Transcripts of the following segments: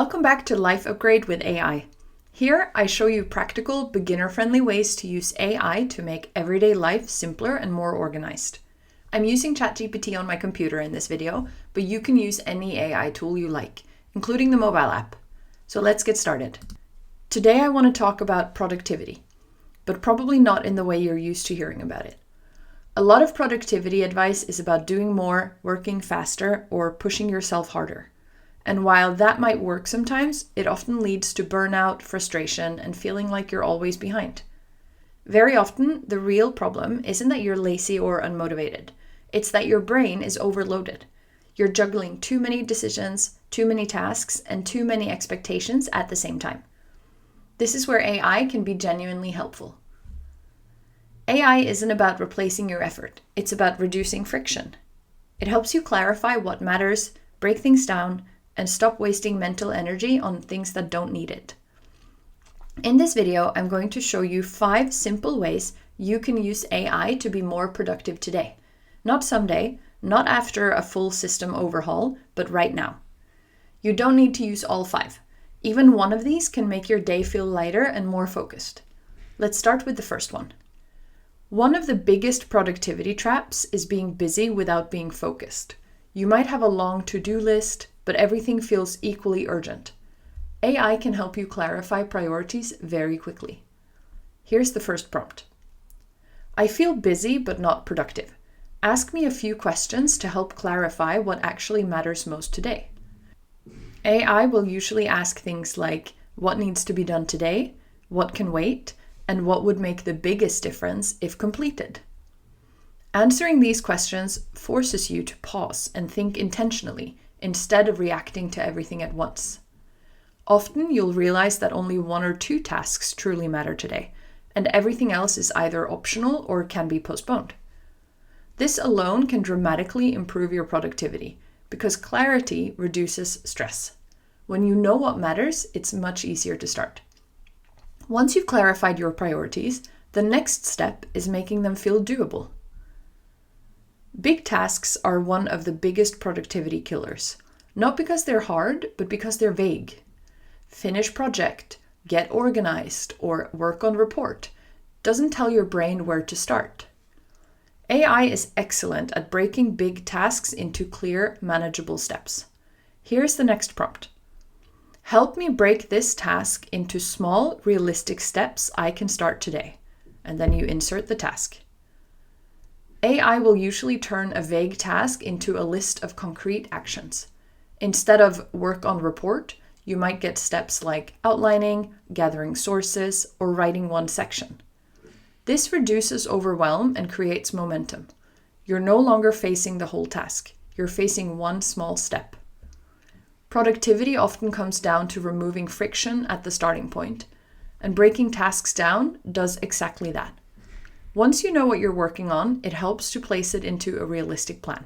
Welcome back to Life Upgrade with AI. Here, I show you practical, beginner-friendly ways to use AI to make everyday life simpler and more organized. I'm using ChatGPT on my computer in this video, but you can use any AI tool you like, including the mobile app. So let's get started. Today I want to talk about productivity, but probably not in the way you're used to hearing about it. A lot of productivity advice is about doing more, working faster, or pushing yourself harder. And while that might work sometimes, it often leads to burnout, frustration, and feeling like you're always behind. Very often, the real problem isn't that you're lazy or unmotivated. It's that your brain is overloaded. You're juggling too many decisions, too many tasks, and too many expectations at the same time. This is where AI can be genuinely helpful. AI isn't about replacing your effort. It's about reducing friction. It helps you clarify what matters, break things down, and stop wasting mental energy on things that don't need it. In this video, I'm going to show you 5 simple ways you can use AI to be more productive today. Not someday, not after a full system overhaul, but right now. You don't need to use all 5. Even one of these can make your day feel lighter and more focused. Let's start with the first one. One of the biggest productivity traps is being busy without being focused. You might have a long to-do list, but everything feels equally urgent. AI can help you clarify priorities very quickly. Here's the first prompt. I feel busy but not productive. Ask me a few questions to help clarify what actually matters most today. AI will usually ask things like, what needs to be done today, what can wait, and what would make the biggest difference if completed. Answering these questions forces you to pause and think intentionally, instead of reacting to everything at once. Often you'll realize that only 1 or 2 tasks truly matter today, and everything else is either optional or can be postponed. This alone can dramatically improve your productivity, because clarity reduces stress. When you know what matters, it's much easier to start. Once you've clarified your priorities, the next step is making them feel doable. Big tasks are one of the biggest productivity killers, not because they're hard, but because they're vague. Finish project, get organized, or work on report doesn't tell your brain where to start. AI is excellent at breaking big tasks into clear, manageable steps. Here's the next prompt. Help me break this task into small, realistic steps I can start today. And then you insert the task. AI will usually turn a vague task into a list of concrete actions. Instead of work on report, you might get steps like outlining, gathering sources, or writing one section. This reduces overwhelm and creates momentum. You're no longer facing the whole task. You're facing one small step. Productivity often comes down to removing friction at the starting point, and breaking tasks down does exactly that. Once you know what you're working on, it helps to place it into a realistic plan.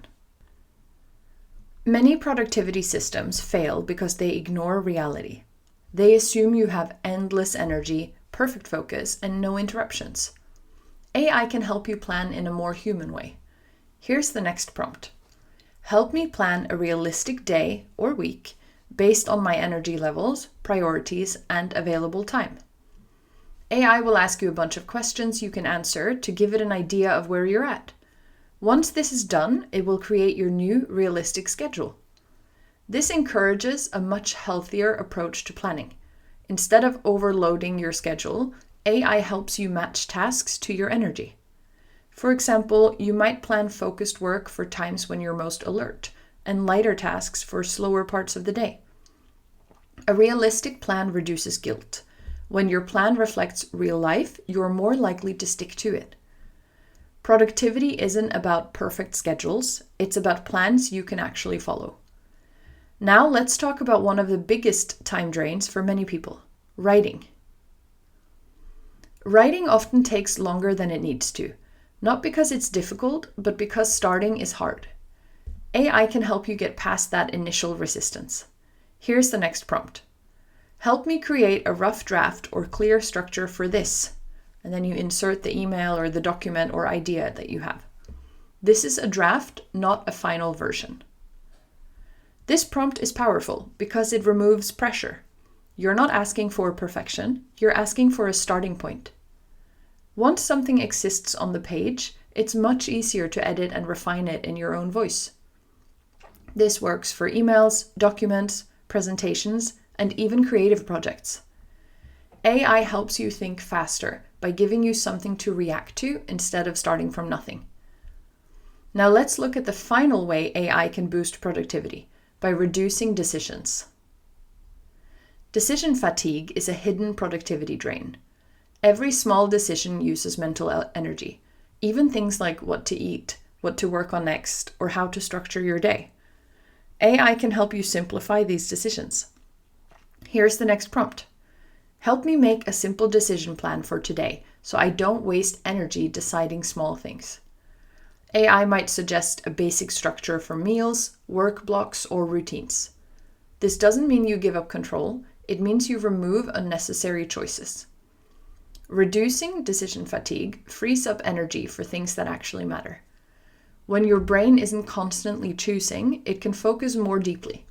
Many productivity systems fail because they ignore reality. They assume you have endless energy, perfect focus, and no interruptions. AI can help you plan in a more human way. Here's the next prompt. Help me plan a realistic day or week based on my energy levels, priorities, and available time. AI will ask you a bunch of questions you can answer to give it an idea of where you're at. Once this is done, it will create your new realistic schedule. This encourages a much healthier approach to planning. Instead of overloading your schedule, AI helps you match tasks to your energy. For example, you might plan focused work for times when you're most alert, and lighter tasks for slower parts of the day. A realistic plan reduces guilt. When your plan reflects real life, you're more likely to stick to it. Productivity isn't about perfect schedules, it's about plans you can actually follow. Now let's talk about one of the biggest time drains for many people, writing. Writing often takes longer than it needs to, not because it's difficult, but because starting is hard. AI can help you get past that initial resistance. Here's the next prompt. Help me create a rough draft or clear structure for this. And then you insert the email or the document or idea that you have. This is a draft, not a final version. This prompt is powerful because it removes pressure. You're not asking for perfection, you're asking for a starting point. Once something exists on the page, it's much easier to edit and refine it in your own voice. This works for emails, documents, presentations, and even creative projects. AI helps you think faster by giving you something to react to instead of starting from nothing. Now let's look at the final way AI can boost productivity, by reducing decisions. Decision fatigue is a hidden productivity drain. Every small decision uses mental energy, even things like what to eat, what to work on next, or how to structure your day. AI can help you simplify these decisions. Here's the next prompt. Help me make a simple decision plan for today so I don't waste energy deciding small things. AI might suggest a basic structure for meals, work blocks, or routines. This doesn't mean you give up control, it means you remove unnecessary choices. Reducing decision fatigue frees up energy for things that actually matter. When your brain isn't constantly choosing, it can focus more deeply.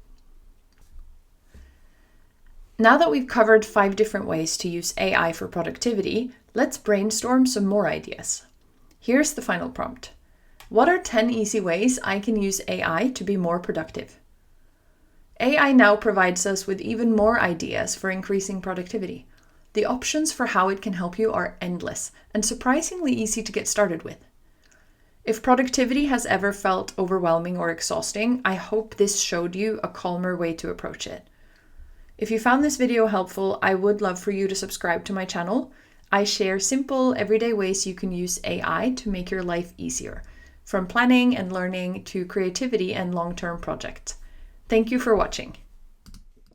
Now that we've covered 5 different ways to use AI for productivity, let's brainstorm some more ideas. Here's the final prompt. What are 10 easy ways I can use AI to be more productive? AI now provides us with even more ideas for increasing productivity. The options for how it can help you are endless and surprisingly easy to get started with. If productivity has ever felt overwhelming or exhausting, I hope this showed you a calmer way to approach it. If you found this video helpful, I would love for you to subscribe to my channel. I share simple, everyday ways you can use AI to make your life easier, from planning and learning to creativity and long-term projects. Thank you for watching.